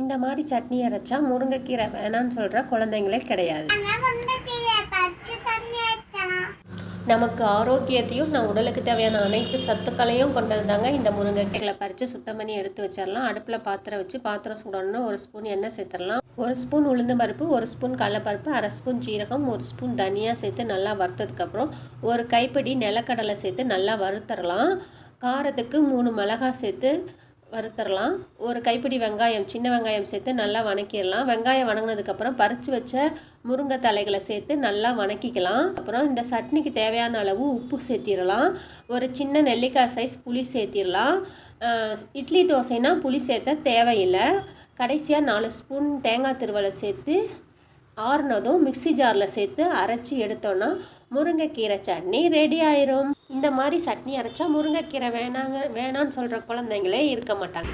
இந்த மாதிரி சட்னி அரைச்சா முருங்கைக்கீரை வேணான்னு சொல்கிற குழந்தைங்களே கிடையாது. நமக்கு ஆரோக்கியத்தையும் உடலுக்கு தேவையான அனைத்து சத்துக்களையும் கொண்டது தாங்க இந்த முருங்கைக்கீரை. பறித்து சுத்தம் பண்ணி எடுத்து வச்சிடலாம். அடுப்பில் பாத்திரம் வச்சு பாத்திரம் சூடணும்னா 1 ஸ்பூன் எண்ணெய் சேர்த்துடலாம். 1 ஸ்பூன் உளுந்து பருப்பு, 1 ஸ்பூன் கடலைப்பருப்பு, 1/2 ஸ்பூன் ஜீரகம், 1 ஸ்பூன் தனியா சேர்த்து நல்லா வறுத்ததுக்கப்புறம் 1 கைப்பிடி நிலக்கடலை சேர்த்து நல்லா வறுத்தரலாம். காரத்துக்கு 3 மிளகாய் சேர்த்து வறுத்தரலாம். 1 கைப்பிடி வெங்காயம், சின்ன வெங்காயம் சேர்த்து நல்லா வணக்கிடலாம். வெங்காயம் வணங்கினதுக்கப்புறம் பறித்து வச்ச முருங்கை தலைகளை சேர்த்து நல்லா வணக்கிக்கலாம். அப்புறம் இந்த சட்னிக்கு தேவையான அளவு உப்பு சேர்த்திடலாம். ஒரு சின்ன நெல்லிக்காய் சைஸ் புளி சேர்த்திடலாம். இட்லி தோசைனா புளி சேர்த்த தேவையில்லை. கடைசியாக 4 ஸ்பூன் தேங்காய் திருவலை சேர்த்து ஆறுனதும் மிக்சி ஜாரில் சேர்த்து அரைச்சி எடுத்தோன்னா முருங்கைக்கீரை சட்னி ரெடி ஆயிரும். இந்த மாதிரி சட்னி அரைச்சா முருங்கைக்கீரை வேணான்னு சொல்கிற குழந்தைங்களே இருக்க மாட்டாங்க.